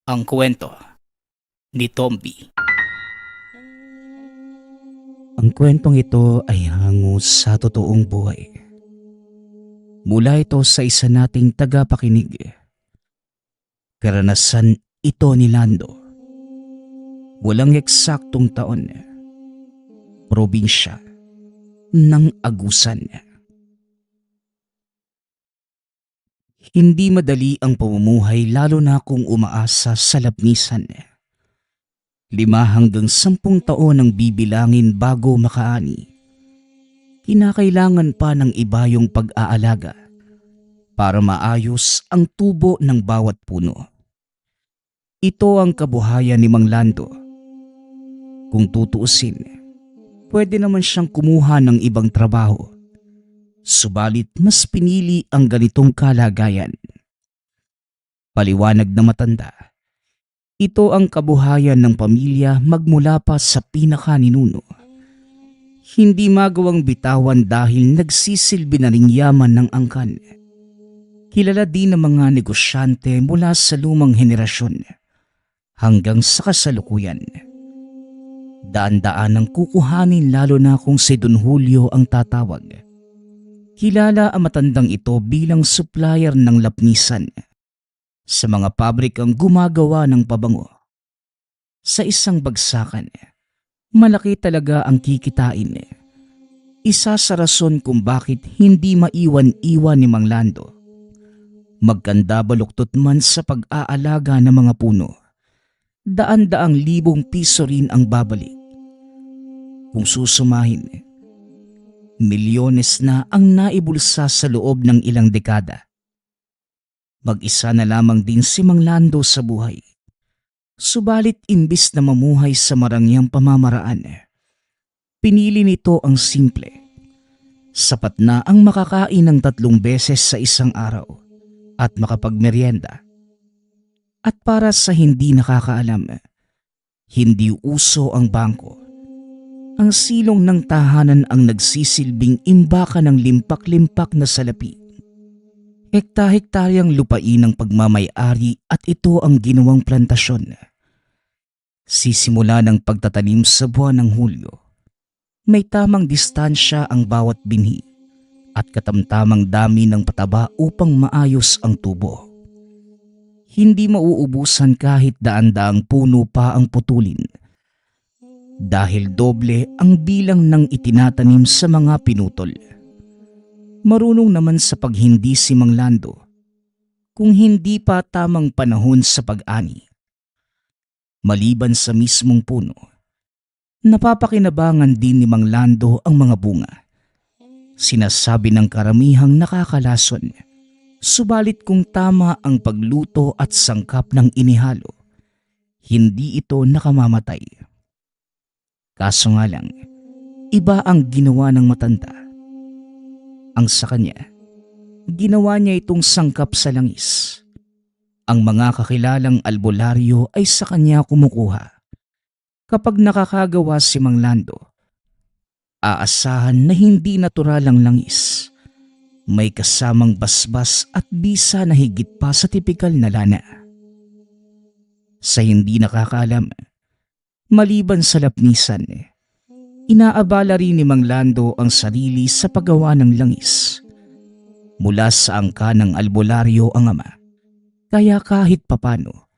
Ang kwento ni Tomby. Ang kwentong ito ay hango sa totoong buhay. Mula ito sa isa nating tagapakinig. Karanasan ito ni Lando. Walang eksaktong taon. Probinsya ng Agusan. Hindi madali ang pamumuhay lalo na kung umaasa sa labnisan. 5 hanggang 10 taon ang bibilangin bago makaani. Kinakailangan pa ng iba yung pag-aalaga para maayos ang tubo ng bawat puno. Ito ang kabuhayan ni Mang Lando. Kung tutuusin, pwede naman siyang kumuha ng ibang trabaho. Subalit mas pinili ang ganitong kalagayan. Paliwanag na matanda. Ito ang kabuhayan ng pamilya magmula pa sa pinakaninuno. Hindi magawang bitawan dahil nagsisilbi na ring yaman ng angkan. Kilala din ng mga negosyante mula sa lumang henerasyon hanggang sa kasalukuyan. Daan-daan ang kukuhanin lalo na kung si Don Julio ang tatawag. Kilala ang matandang ito bilang supplier ng lapnisan sa mga pabrikang gumagawa ng pabango. Sa isang bagsakan, malaki talaga ang kikitain. Isa sa rason kung bakit hindi maiwan-iwan ni Mang Lando. Magkanda baluktot man sa pag-aalaga ng mga puno. Daan-daang libong piso rin ang babalik. Kung susumahin, milyones na ang naibulsa sa loob ng ilang dekada. Mag-isa na lamang din si Mang Lando sa buhay. Subalit imbis na mamuhay sa marangyang pamamaraan, pinili nito ang simple. Sapat na ang makakain ng 3 beses sa isang araw at makapagmeryenda. At para sa hindi nakakaalam, hindi uso ang bangko. Ang silong ng tahanan ang nagsisilbing imbakan ng limpak-limpak na salapi. Hekta-hektaryang lupain ang pagmamay-ari at ito ang ginawang plantasyon. Sisimula ng pagtatanim sa buwan ng Hulyo. May tamang distansya ang bawat binhi at katamtamang dami ng pataba upang maayos ang tubo. Hindi mauubusan kahit daan-daang puno pa ang putulin. Dahil doble ang bilang ng itinatanim sa mga pinutol. Marunong naman sa paghindi si Mang Lando kung hindi pa tamang panahon sa pag-ani. Maliban sa mismong puno, napapakinabangan din ni Mang Lando ang mga bunga. Sinasabi ng karamihang nakakalason, subalit kung tama ang pagluto at sangkap ng inihalo, hindi ito nakamamatay. Kaso nga lang, iba ang ginawa ng matanda. Ang sa kanya, ginawa niya itong sangkap sa langis. Ang mga kakilalang albularyo ay sa kanya kumukuha. Kapag nakakagawa si Mang Lando, aasahan na hindi natural ang langis. May kasamang basbas at bisa na higit pa sa tipikal na lana. Sa hindi nakakaalam, maliban sa lapnisan, inaabala rin ni Mang Lando ang sarili sa paggawa ng langis. Mula sa angka ng albularyo ang ama, kaya kahit papano,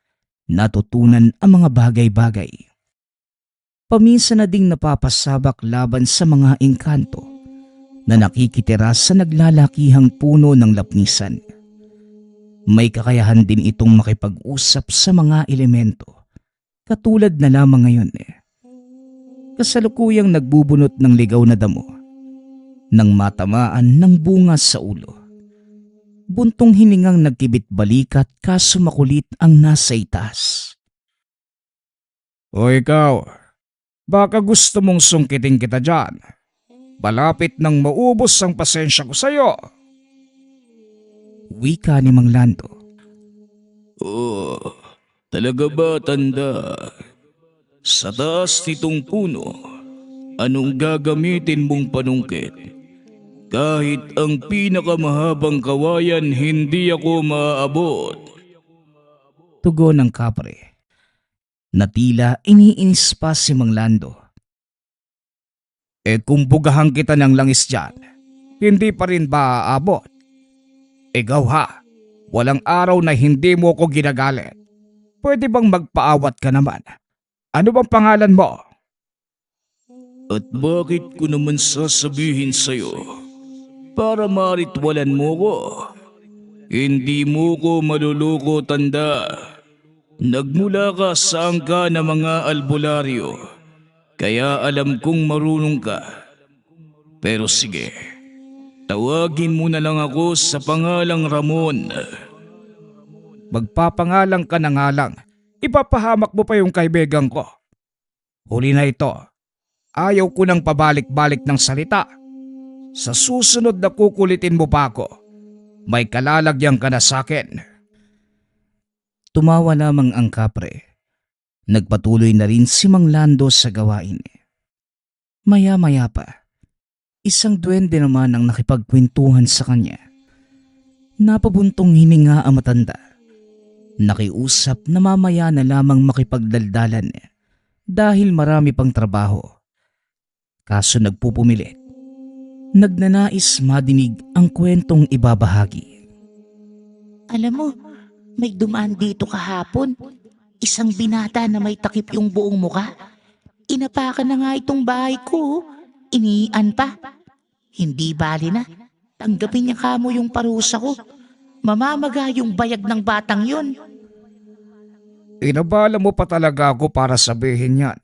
natutunan ang mga bagay-bagay. Paminsan na ding napapasabak laban sa mga engkanto na nakikitira sa naglalakihang puno ng lapnisan. May kakayahan din itong makipag-usap sa mga elemento, katulad na lamang ngayon kasalukuyang nagbubunot ng ligaw na damo nang matamaan ng bunga sa ulo. Buntong hiningang nagkibit balikat kaso makulit ang nasa itaas. O ikaw, baka gusto mong sungkitin kita dyan. Malapit nang maubos ang pasensya ko sa'yo. Wika ni Mang Lando. Oh, talaga ba, tanda? Sa taas nitong puno, anong gagamitin mong panungkit? Kahit ang pinakamahabang kawayan, hindi ako maaabot. Tugon ng kapre na tila iniinis pa si Mang Lando. Kung bugahan kita ng langis dyan, hindi pa rin ba aabot? Ikaw ha, walang araw na hindi mo ko ginagalit. Pwede bang magpaawat ka naman? Ano bang pangalan mo? At bakit ko naman sasabihin sa'yo? Para maritwalan mo ko. Hindi mo ko maluluko, tanda. Nagmula ka sa angka ng mga albularyo. Kaya alam kong marunong ka. Pero sige, tawagin mo na lang ako sa pangalang Ramon. Magpapangalang ka na nga lang. Ipapahamak mo pa yung kaibigan ko. Huli na ito. Ayaw ko nang pabalik-balik ng salita. Sa susunod na kukulitin mo pa ako, may kalalagyan ka na sa akin. Tumawa lamang ang kapre. Nagpatuloy na rin si Mang Lando sa gawain. Maya-maya pa, isang duwende naman ang nakipagkwentuhan sa kanya. Napabuntong hininga ang matanda. Nakiusap na mamaya na lamang makipagdaldalan dahil marami pang trabaho. Kaso nagpupumilit. Nagnanais madinig ang kwentong ibabahagi. Alam mo, may dumaan dito kahapon. Isang binata na may takip yung buong muka. Inapakan na nga itong bahay ko. Iniian pa. Hindi bali na. Tanggapin niya kamo yung parusa ko. Mamamaga yung bayag ng batang yun. Inabala mo pa talaga ako para sabihin yan.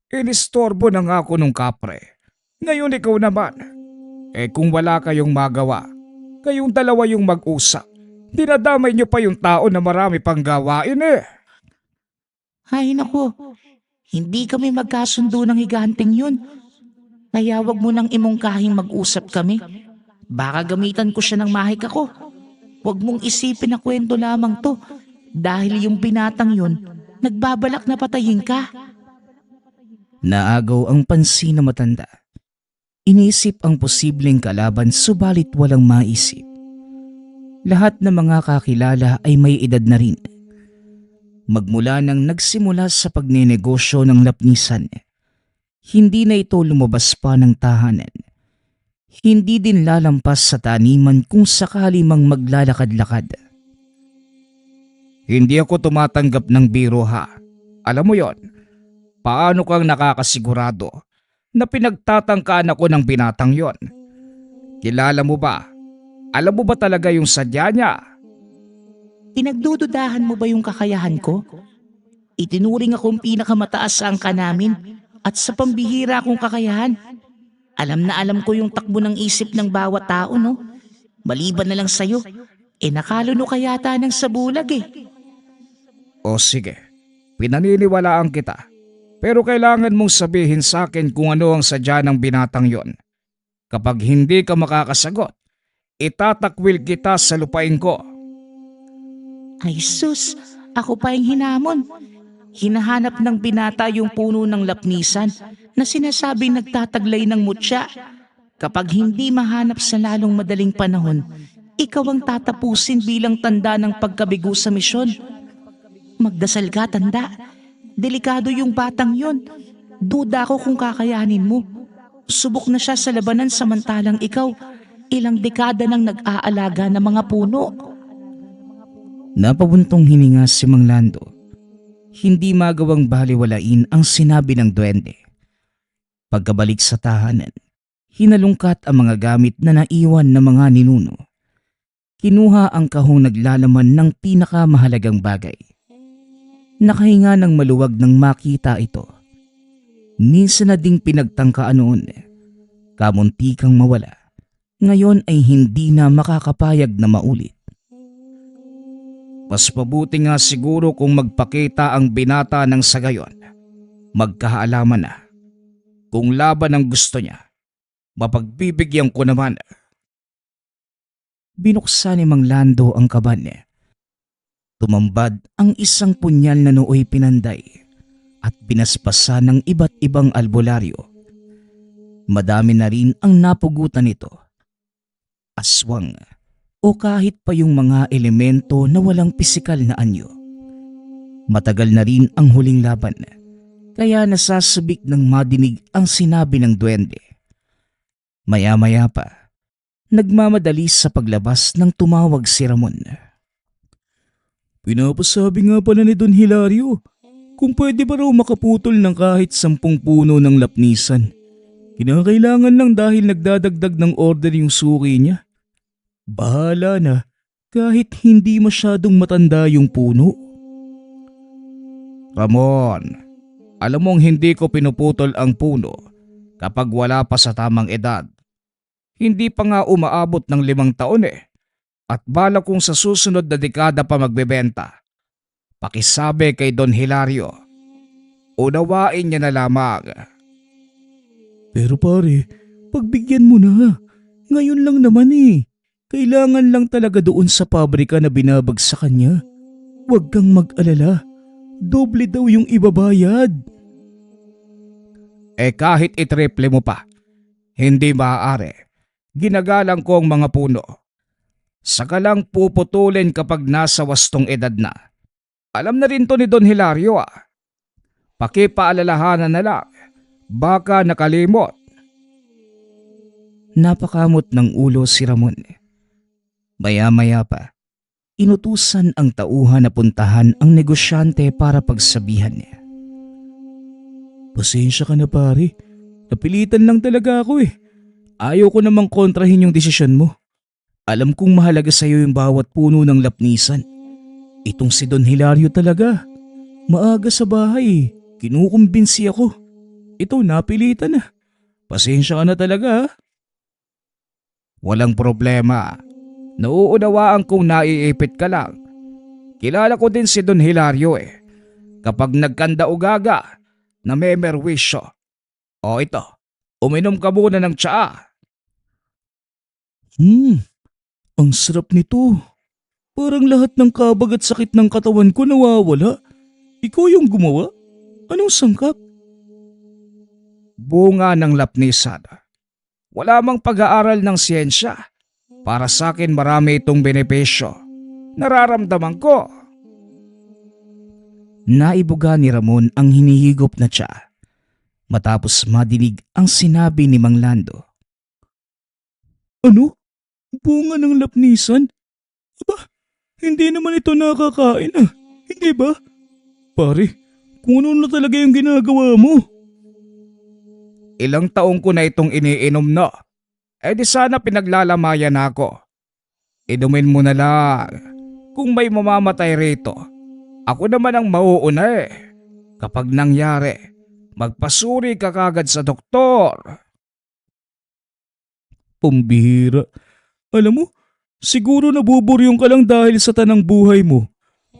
Inistorbo na nga ako nung kapre. Ngayon ikaw naman. Kung wala kayong magawa, kayong dalawa yung mag-usap. Dinadamay niyo pa yung tao na marami pang gawain eh. Ay nako, hindi kami magkasundo ng higanting yun. Kaya wag mo nang imungkahing mag-usap kami. Baka gamitan ko siya ng mahika ko. Wag mong isipin na kwento lamang to. Dahil yung binatang yun, nagbabalak na patayin ka. Naagaw ang pansin na matanda. Iniisip ang posibleng kalaban subalit walang maisip. Lahat ng mga kakilala ay may edad na rin. Magmula nang nagsimula sa pagnenegosyo ng lapnisan, hindi na ito lumabas pa ng tahanan. Hindi din lalampas sa taniman kung sakali mang maglalakad-lakad. Hindi ako tumatanggap ng biro ha. Alam mo yon. Paano kang nakakasigurado na pinagtatangkaan ako ng binatang yon? Kilala mo ba? Alam mo ba talaga yung sadya niya? Pinagdududahan mo ba yung kakayahan ko? Itinuring akong pinakamataas sa angka namin at sa pambihira akong kakayahan. Alam na alam ko yung takbo ng isip ng bawat tao, no? Maliban na lang sa'yo, nakaluno ka yata ng sabulag eh. O sige, pinaniniwalaan kita. Pero kailangan mong sabihin sa akin kung ano ang sadya ng binatang yon. Kapag hindi ka makakasagot, itatakwil kita sa lupain ko. Ay sus, ako pa yung hinamon. Hinahanap ng binata yung puno ng lapnisan na sinasabing nagtataglay ng mutya. Kapag hindi mahanap sa lalong madaling panahon, ikaw ang tatapusin bilang tanda ng pagkabigo sa misyon. Magdasal ka, tanda. Delikado yung batang yon. Duda ko kung kakayanin mo. Subok na siya sa labanan samantalang ikaw, ilang dekada nang nag-aalaga ng mga puno. Napabuntong hininga si Mang Lando. Hindi magawang baliwalain ang sinabi ng duwende. Pagkabalik sa tahanan, hinalungkat ang mga gamit na naiwan ng mga ninuno. Kinuha ang kahong naglalaman ng pinakamahalagang bagay. Nakahinga ng maluwag nang makita ito. Minsan na ding pinagtangkaan noon. Kamuntikang mawala. Ngayon ay hindi na makakapayag na maulit. Mas mabuti nga siguro kung magpakita ang binata ng sa gayon. Magkaalaman na. Kung laban ang gusto niya, mapagbibigyan ko naman. Binuksan ni Mang Lando ang kaban niya. Tumambad ang isang punyal na nooy pinanday at binaspasa ng iba't ibang albularyo. Madami na rin ang napugutan nito. Aswang o kahit pa yung mga elemento na walang pisikal na anyo. Matagal na rin ang huling laban, kaya nasasabik ng madinig ang sinabi ng duwende. Maya-maya pa, nagmamadali sa paglabas nang tumawag si Ramon. Pinapasabi nga pala ni Don Hilario kung pwede ba raw makaputol ng kahit 10 puno ng lapnisan. Kinakailangan lang dahil nagdadagdag ng order yung suki niya. Bahala na kahit hindi masyadong matanda yung puno. Ramon, alam mong hindi ko pinuputol ang puno kapag wala pa sa tamang edad. Hindi pa nga umaabot ng 5 taon eh. At bala kong sa susunod na dekada pa magbebenta. Pakisabi kay Don Hilario. Unawain niya na lamang. Pero pare, pagbigyan mo na. Ngayon lang naman eh. Kailangan lang talaga doon sa pabrika na binabagsakan niya. Huwag kang mag-alala. Doble daw yung ibabayad. Eh kahit itriple mo pa, hindi maaari. Ginagalang ko ang mga puno. Saka lang puputulin kapag nasa wastong edad na. Alam na rin to ni Don Hilario ah. Pakipaalalahanan na lang. Baka nakalimot. Napakamot ng ulo si Ramon. Maya-maya pa, inutusan ang tauhan na puntahan ang negosyante para pagsabihan niya. Pasensya ka na pare. Napilitan lang talaga ako eh. Ayaw ko namang kontrahin yung desisyon mo. Alam kong mahalaga sa'yo yung bawat puno ng lapnisan. Itong si Don Hilario talaga. Maaga sa bahay, kinukumbinsi ako. Ito, napilitan na. Pasensya ka na talaga ha. Walang problema. Nauunawaan kong naiipit ka lang. Kilala ko din si Don Hilario eh. Kapag nagkanda ugaga, na may merwisyo. O ito, uminom ka muna ng tsaa. Ang sarap nito. Parang lahat ng kabag at sakit ng katawan ko nawawala. Ikaw yung gumawa? Anong sangkap? Bunga ng lapnisan. Wala mang pag-aaral ng siyensya. Para sa akin marami itong benepisyo. Nararamdaman ko. Naibuga ni Ramon ang hinihigop na tsa. Matapos madinig ang sinabi ni Mang Lando. Ano? Bunga ng lapnisan? Aba, hindi naman ito nakakain ah. Hindi ba? Pare, kung ano na talaga yung ginagawa mo? Ilang taong ko na itong iniinom na. Eh di sana pinaglalamayan ako. Inumin mo na lang. Kung may mamamatay rito, ako naman ang mauuna eh. Kapag nangyari, magpasuri ka kagad sa doktor. Pambihira. Alam mo, siguro nabuburyong ka lang dahil sa tanang buhay mo.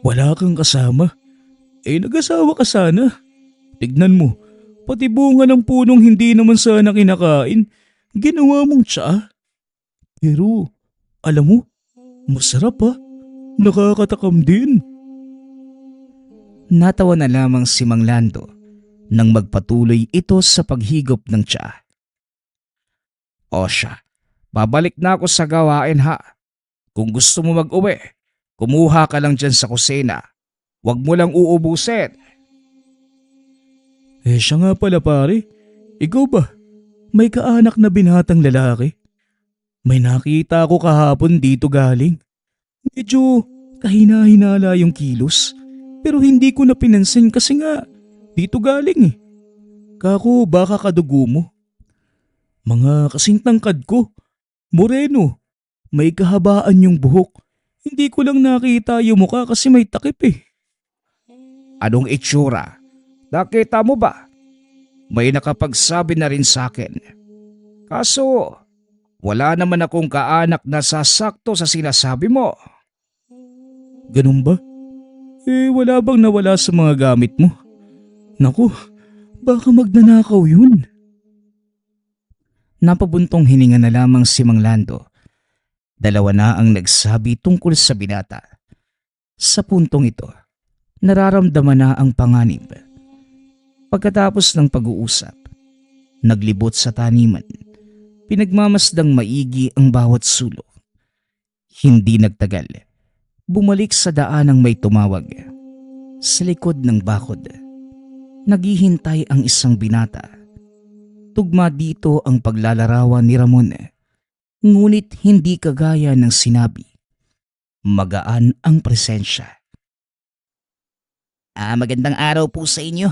Wala kang kasama. Eh nag-asawa ka sana. Tignan mo, pati bunga ng punong hindi naman sana kinakain, ginawa mong tsaa. Pero, alam mo, masarap ha. Nakakatakam din. Natawa na lamang si Mang Lando nang magpatuloy ito sa paghigop ng tsaa. O siya, babalik na ako sa gawain ha. Kung gusto mo mag-uwi, kumuha ka lang dyan sa kusina. Huwag mo lang uubusin. Eh siya nga pala pare, ikaw ba? May kaanak na binatang lalaki? May nakita ako kahapon dito galing. Medyo kahina-hinala yung kilos, pero hindi ko na pinansin kasi nga dito galing eh. Kako baka kadugo mo. Mga kasing tangkad ko, moreno, may kahabaan yung buhok. Hindi ko lang nakita yung mukha kasi may takip eh. Anong itsura? Nakita mo ba? May nakapagsabi na rin sa akin. Kaso, wala naman akong kaanak na sasakto sa sinasabi mo. Ganun ba? Eh wala bang nawala sa mga gamit mo? Naku, baka magnanakaw yun. Napabuntong hininga na lamang si Mang Lando. Dalawa na ang nagsabi tungkol sa binata. Sa puntong ito, nararamdaman na ang panganib. Pagkatapos ng pag-uusap, naglibot sa taniman, pinagmamasdang maigi ang bawat sulok. Hindi nagtagal, bumalik sa daanang may tumawag. Sa likod ng bakod, naghihintay ang isang binata. Tugma dito ang paglalarawan ni Ramon, ngunit hindi kagaya ng sinabi. Magaan ang presensya. Magandang araw po sa inyo.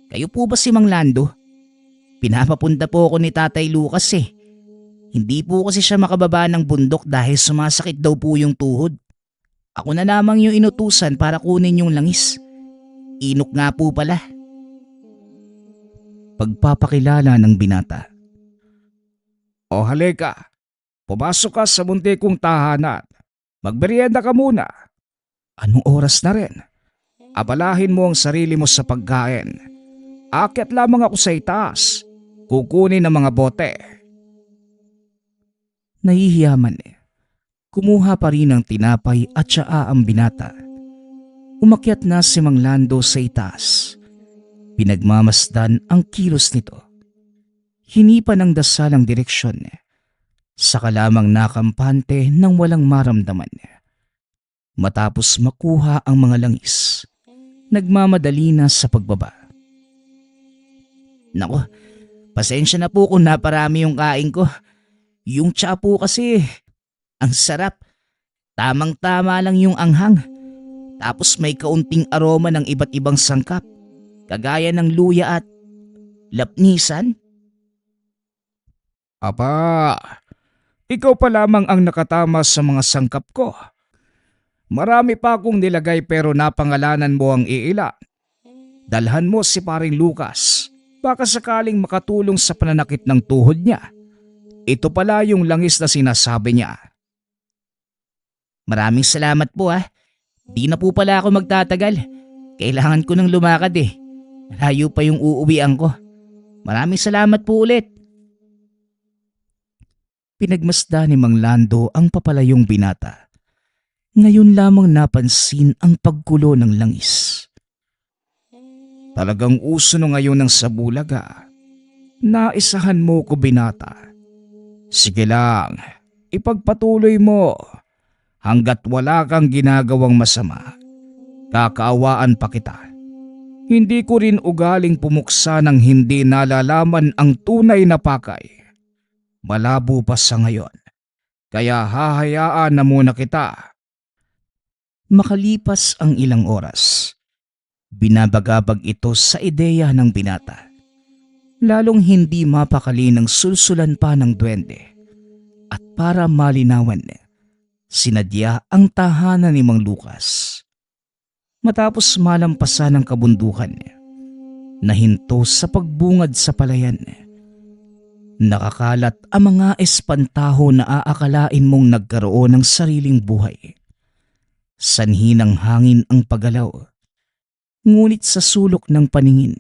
Kayo po ba si Mang Lando? Pinapapunta po ako ni Tatay Lucas eh. Hindi po kasi siya makababa ng bundok dahil sumasakit daw po yung tuhod. Ako na lamang yung inutusan para kunin yung langis. Inok nga po pala. Pagpapakilala ng binata. O halika, pumasok ka sa munti kong tahanan. Magmerienda ka muna. Anong oras na rin? Abalahin mo ang sarili mo sa pagkain. Akyat lamang ako sa itaas. Kukunin ang mga bote. Nahihiyaman eh. Kumuha pa rin ng tinapay at tsaa ang binata. Umakyat na si Mang Lando sa itaas. Pinagmamasdan ang kilos nito. Hinipa ng dasal ang direksyon. Saka lamang nakampante nang walang maramdaman. Matapos makuha ang mga langis, nagmamadali na sa pagbaba. Nako, pasensya na po kung naparami yung kain ko. Yung tsaa po kasi, ang sarap. Tamang-tama lang yung anghang. Tapos may kaunting aroma ng iba't ibang sangkap, kagaya ng luya at lapnisan. Aba, ikaw pa lamang ang nakatama sa mga sangkap ko. Marami pa akong nilagay pero napangalanan mo ang iila. Dalhan mo si paring Lucas. Baka sakaling makatulong sa pananakit ng tuhod niya. Ito pala yung langis na sinasabi niya. Maraming salamat po ah. Di na po pala ako magtatagal. Kailangan ko nang lumakad eh. Malayo pa yung uuwian ko. Maraming salamat po ulit. Pinagmasda ni Mang Lando ang papalayong binata. Ngayon lamang napansin ang paggulo ng langis. Talagang uso na ngayon ng sabulaga. Naisahan mo ko binata. Sige lang, ipagpatuloy mo. Hanggat wala kang ginagawang masama, kakaawaan pa kita. Hindi ko rin ugaling pumuksa ng hindi nalalaman ang tunay na pakay. Malabo pa sa ngayon, kaya hahayaan na muna kita. Makalipas ang ilang oras, binabagabag ito sa ideya ng binata. Lalong hindi mapakali ng sulsulan pa ng duwende. At para malinawan, sinadya ang tahanan ni Mang Lucas. Matapos malampasan ang kabundukan, nahinto sa pagbungad sa palayan. Nakakalat ang mga espantaho na aakalain mong nagkaroon ng sariling buhay. Sanhi ng hangin ang paggalaw. Ngunit sa sulok ng paningin,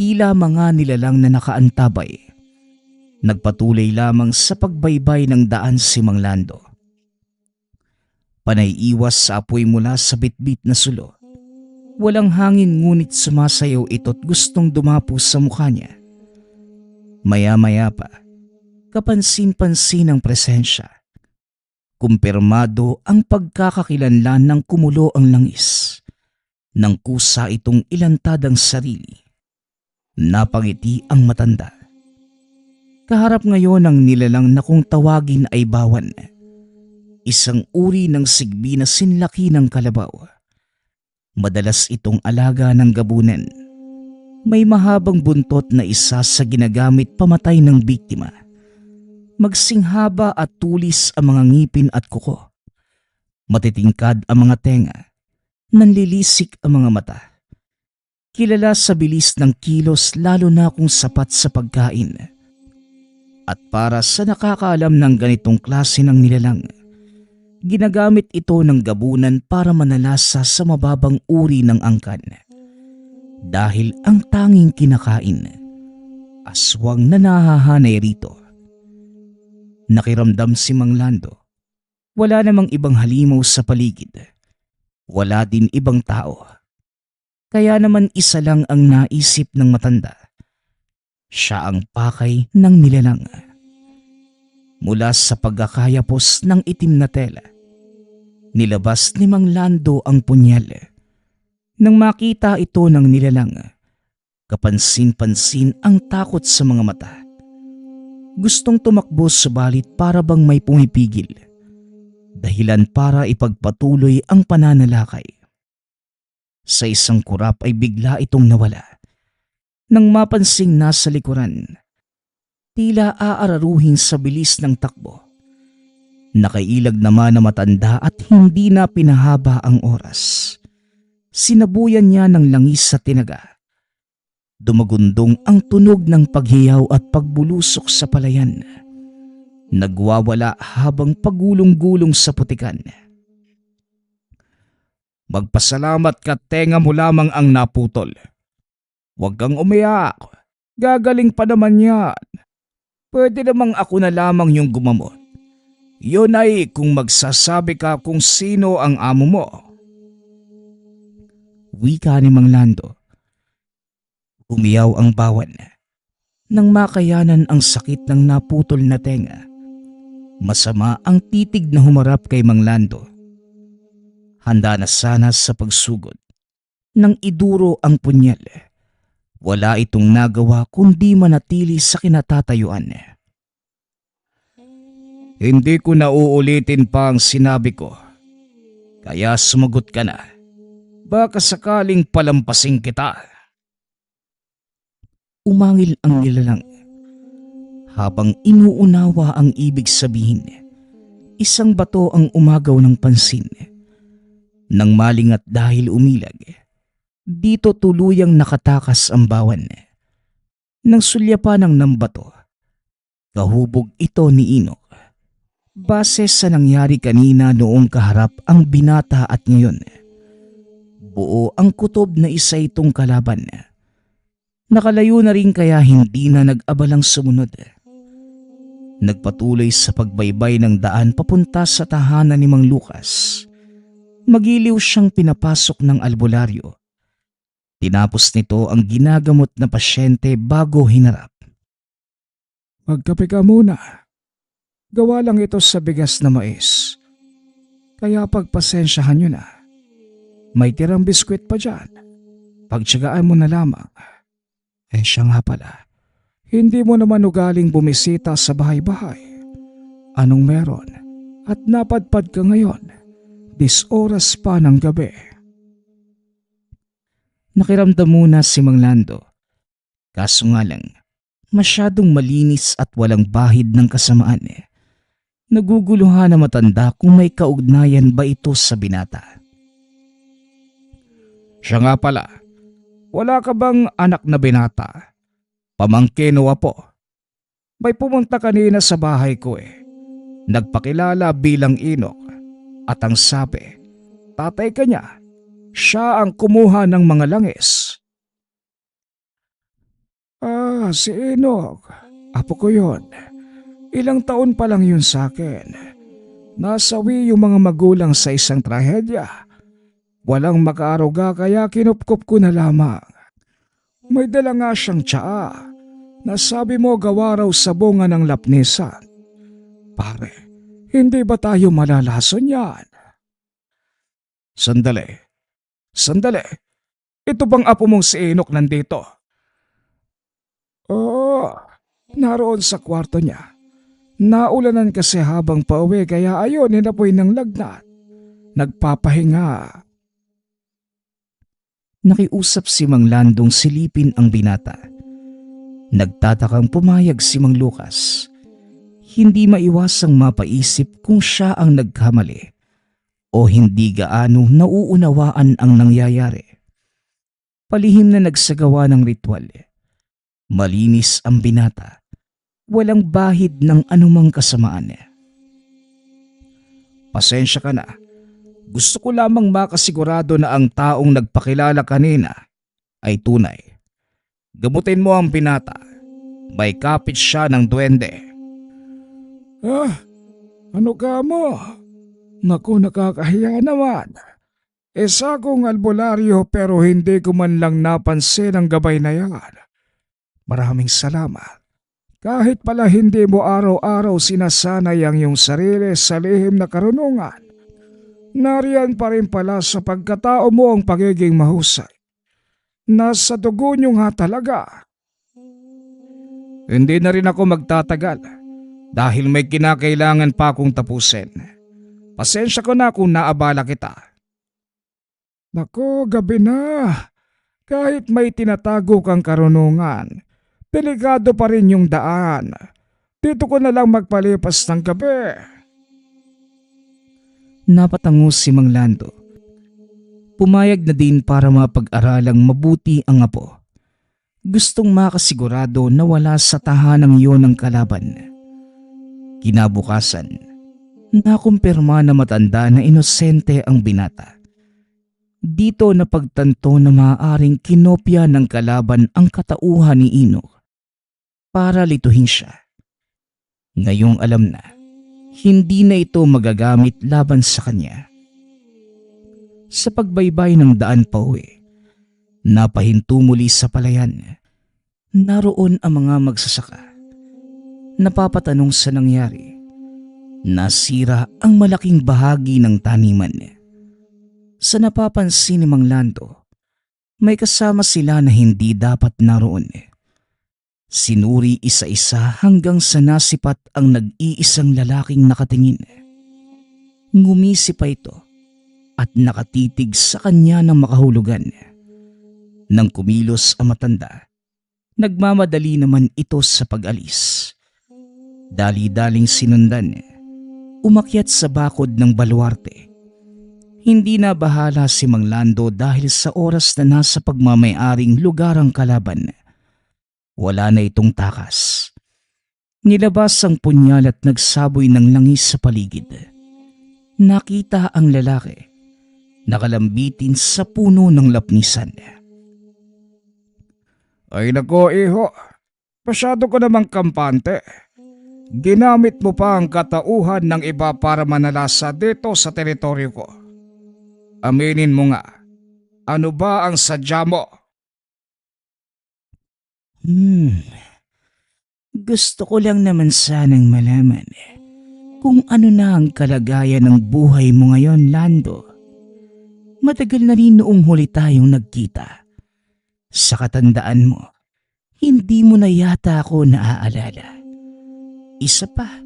tila mga nilalang na nakaantabay. Nagpatuloy lamang sa pagbaybay ng daan si Mang Lando. Panay iwas sa apoy mula sa bitbit na sulo. Walang hangin ngunit sumasayaw ito't gustong dumapo sa mukha niya. Maya-maya pa, kapansin-pansin ang presensya. Kumpirmado ang pagkakakilanlan ng kumulo ang langis. Nang kusa itong ilantad ang sarili. Napangiti ang matanda. Kaharap ngayon ang nilalang na kung tawagin ay bawan. Isang uri ng sigbi na sinlaki ng kalabaw. Madalas itong alaga ng gabunan. May mahabang buntot na isa sa ginagamit pamatay ng biktima. Magsinghaba at tulis ang mga ngipin at kuko. Matitingkad ang mga tenga. Nanlilisik ang mga mata. Kilala sa bilis ng kilos lalo na kung sapat sa pagkain. At para sa nakakaalam ng ganitong klase ng nilalang, ginagamit ito ng gabunan para manalasa sa mababang uri ng angkan. Dahil ang tanging kinakain, aswang na nahahanay rito. Nakiramdam si Mang Lando. Wala namang ibang halimaw sa paligid. Wala din ibang tao. Kaya naman isa lang ang naisip ng matanda. Siya ang pakay ng nilalang. Mula sa pagkakayapos ng itim na tela, nilabas ni Mang Lando ang punyal. Nang makita ito ng nilalang, kapansin-pansin ang takot sa mga mata. Gustong tumakbo subalit para bang may pumipigil. Dahilan para ipagpatuloy ang pananalakay. Sa isang kurap ay bigla itong nawala. Nang mapansing nasa likuran, tila aararuhin sa bilis ng takbo. Nakailag naman na matanda at hindi na pinahaba ang oras. Sinabuyan niya ng langis sa tinaga. Dumagundong ang tunog ng paghiyaw at pagbulusok sa palayan. Nagwawala habang pagulong-gulong sa putikan. Magpasalamat ka, tenga mo lamang ang naputol. Huwag kang umiyak. Gagaling pa naman yan. Pwede namang ako na lamang yung gumamot. Yun ay kung magsasabi ka kung sino ang amo mo. Wika ni Mang Lando. Umiyaw ang bawan. Nang makayanan ang sakit ng naputol na tenga, masama ang titig na humarap kay Mang Lando. Handa na sana sa pagsugod. Nang iduro ang punyal, wala itong nagawa kundi manatili sa kinatatayuan. Hindi ko na uulitin pa ang sinabi ko. Kaya sumagot ka na. Baka sakaling palampasing kita. Umangil ang nilalang. Habang inuunawa ang ibig sabihin, isang bato ang umagaw ng pansin. Nang malingat dahil umilag, dito tuluyang nakatakas ang bawan. Nang sulyapan ng bato, kahubog ito ni Inok. Base sa nangyari kanina noong kaharap ang binata at ngayon, buo ang kutob na isa itong kalaban. Nakalayo na rin kaya hindi na nag-abalang sumunod. Nagpatuloy sa pagbaybay ng daan papunta sa tahanan ni Mang Lucas. Magiliw siyang pinapasok ng albularyo. Tinapos nito ang ginagamot na pasyente bago hinarap. Magkape ka muna. Gawa lang ito sa bigas na mais. Kaya pagpasensyahan nyo na. May tirang biskwit pa dyan. Pagtiyagaan mo na lamang. Siya nga pala. Hindi mo naman ugaling bumisita sa bahay-bahay. Anong meron? At napadpad ka ngayon. 10 oras pa ng gabi. Nakiramdam muna si Mang Lando. Kaso nga lang, masyadong malinis at walang bahid ng kasamaan. Naguguluhan na matanda kung may kaugnayan ba ito sa binata. Siya nga pala. Wala ka bang anak na binata? Pamangkin o apo? May pumunta kanina sa bahay ko eh. Nagpakilala bilang Inok. At ang sabi, tatay ka niya. Siya ang kumuha ng mga langis. Si Inok. Apo ko yon. Ilang taon pa lang yun sa akin. Nasawi yung mga magulang sa isang trahedya. Walang makaaruga kaya kinupkup ko na lamang. May dala nga siyang tsaa. Nasabi mo gawa raw sa bunga ng lapnisan. Pare, hindi ba tayo malalason yan? Sandali. Ito bang apo mong si Inok nandito? Oo, naroon sa kwarto niya. Naulanan kasi habang pauwi kaya ayon hinapoy ng lagnat. Nagpapahinga. Nakiusap si Mang Landong silipin ang binata. Nagtatakang pumayag si Mang Lucas. Hindi maiwasang mapaisip kung siya ang nagkamali o hindi gaano nauunawaan ang nangyayari. Palihim na nagsagawa ng ritual. Malinis ang binata. Walang bahid ng anumang kasamaan. Pasensya ka na. Gusto ko lamang makasigurado na ang taong nagpakilala kanina ay tunay. Gamutin mo ang binata. May kapit siya ng duwende. Ano ka mo? Naku, nakakahiya naman. Isa kong albularyo pero hindi ko man lang napansin ang gabay na yan. Maraming salamat. Kahit pala hindi mo araw-araw sinasanay ang iyong sarili sa lihim na karunungan, Nariyan pa rin pala sa pagkatao mo ang pagiging mahusay. Nasa dugo niyo nga talaga. Hindi na rin ako magtatagal dahil may kinakailangan pa akong tapusin. Pasensya ko na kung naabala kita. Nako, gabi na. Kahit may tinatago kang karunungan, delikado pa rin yung daan. Dito ko na lang magpalipas ng gabi. Napatango si Mang Lando. Pumayag na din para mapag-aralang mabuti ang apo. Gustong makasigurado na wala sa tahanang iyon ang kalaban. Kinabukasan, nakumpirma na matanda na inosente ang binata. Dito napagtanto na maaaring kinopya ng kalaban ang katauhan ni Ino para lituhin siya. Ngayong alam na, hindi na ito magagamit laban sa kanya. Sa pagbaybay ng daan pauwi, napahinto muli sa palayan. Naroon ang mga magsasaka. Napapatanong sa nangyari. Nasira ang malaking bahagi ng taniman. Sa napapansin ni Mang Lando, may kasama sila na hindi dapat naroon. Sinuri isa-isa hanggang sa nasipat ang nag-iisang lalaking nakatingin. Ngumisi pa ito at nakatitig sa kanya ng makahulugan. Nang kumilos ang matanda, nagmamadali naman ito sa pag-alis. Dali-daling sinundan, umakyat sa bakod ng baluarte. Hindi na bahala si Mang Lando dahil sa oras na nasa pagmamay-aring lugar ang kalaban. Wala na itong takas. Nilabas ang punyal at nagsaboy ng langis sa paligid. Nakita ang lalaki, nakalambitin sa puno ng lapnisan. Ay nako, iho. Masyado ko namang kampante. Ginamit mo pa ang katauhan ng iba para manalasa dito sa teritoryo ko. Aminin mo nga, ano ba ang sadya mo? Gusto ko lang naman sanang malaman kung ano na ang kalagayan ng buhay mo ngayon, Lando. Matagal na rin noong huli tayong nagkita. Sa katandaan mo, hindi mo na yata ako naaalala. Isa pa,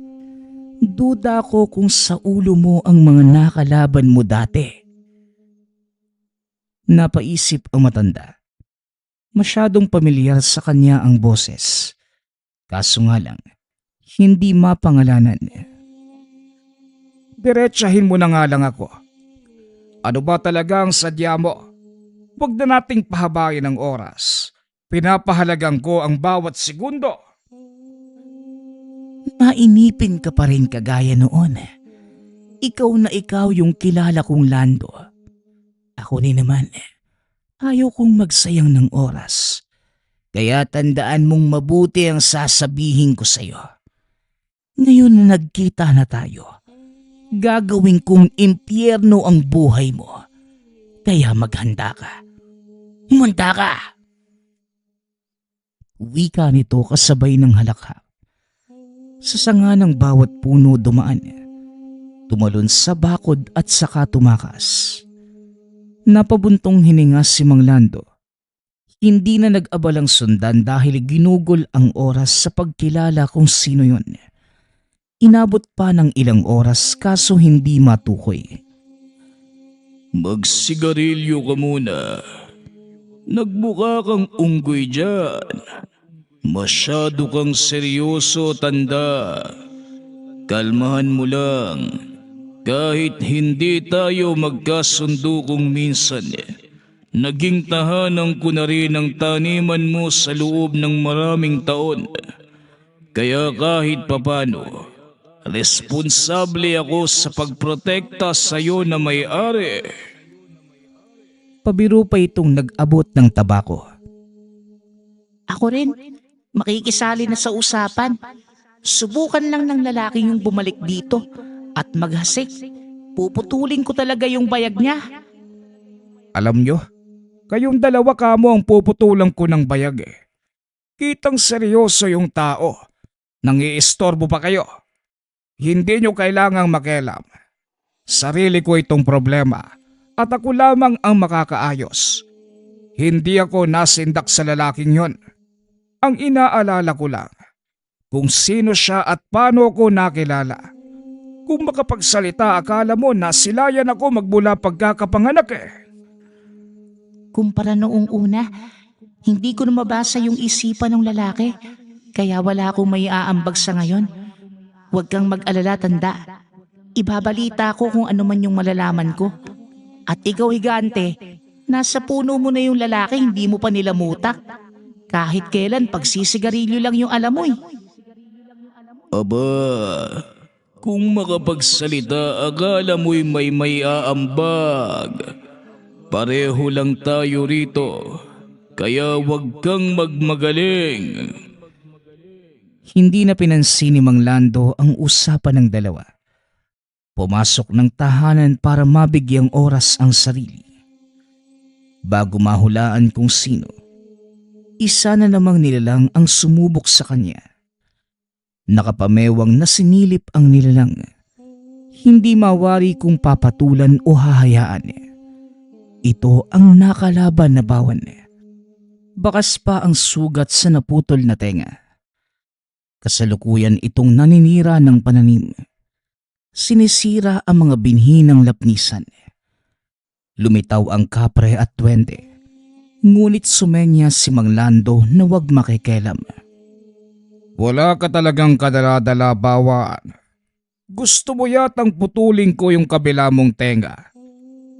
duda ko kung sa ulo mo ang mga nakalaban mo dati. Napaisip ang matanda. Masyadong pamilyar sa kanya ang boses. Kaso nga lang, hindi mapangalanan. Diretsahin mo na nga lang ako. Ano ba talaga ang sadya mo? Huwag na nating pahabain ang oras. Pinapahalagan ko ang bawat segundo. Mainipin ka pa rin kagaya noon. Ikaw na ikaw yung kilala kong Lando. Ako rin naman, ayaw kong magsayang ng oras. Kaya tandaan mong mabuti ang sasabihin ko sa'yo. Ngayon na nagkita na tayo, gagawin kong impyerno ang buhay mo. Kaya maghanda ka. Humanda ka! Wika nito kasabay ng halakha. Sa sanga ng bawat puno dumaan. Tumalon sa bakod at saka tumakas. Napabuntong hininga si Mang Lando. Hindi na nag-abalang sundan dahil ginugol ang oras sa pagkilala kung sino yon. Inabot pa ng ilang oras kaso hindi matukoy. Magsigarilyo ka muna. Nagmukha kang unggoy dyan. Masyado kang seryoso, tanda. Kalmahan mo lang. Kahit hindi tayo magkasundo kung minsan, naging tahanan ko na rin ang taniman mo sa loob ng maraming taon. Kaya kahit papano, responsable ako sa pagprotekta sa iyo na may-ari. Pabiro pa itong nag-abot ng tabako. Ako rin, makikisali na sa usapan. Subukan lang ng lalaki yung bumalik dito at maghasik. Puputulin ko talaga yung bayag niya. Alam nyo, kayong dalawa kamo ang puputulang ko ng bayag eh. Kitang seryoso yung tao. Nangiistorbo pa kayo. Hindi nyo kailangang makialam. Sarili ko itong problema at ako lamang ang makakaayos. Hindi ako nasindak sa lalaking yon. Ang inaalala ko lang kung sino siya at paano ko nakilala. Kung makapagsalita, akala mo na silayan ako magmula pagkakapanganak eh. Kumpara noong una, hindi ko na mabasa yung isipan ng lalaki, kaya wala akong may aambag sa ngayon. Huwag kang mag-alala, tanda. Ibabalita ko kung ano man yung malalaman ko. At ikaw, higante, nasa puno mo na yung lalaki, hindi mo pa nilamutak. Kahit kailan, pagsisigarilyo lang yung alam mo eh. Aba, kung makapagsalita, akala mo'y may aambag. Pareho lang tayo rito, kaya wag kang magmagaling. Hindi na pinansin ni Mang Lando ang usapan ng dalawa. Pumasok ng tahanan para mabigyang oras ang sarili. Bago mahulaan kung sino, isa na namang nilalang ang sumubok sa kanya. Nakapamewang na sinilip ang nilalang. Hindi mawari kung papatulan o hahayaan. Ito ang nakalaban na bawan. Bakas pa ang sugat sa naputol na tenga. Kasalukuyan itong naninira ng pananim. Sinisira ang mga binhi ng lapnisan. Lumitaw ang kapre at twente. Ngunit sumenya si Mang Lando na wag makikialam. Wala ka talagang kadala-dala, bawan. Gusto mo yatang putulin ko yung kabila mong tenga.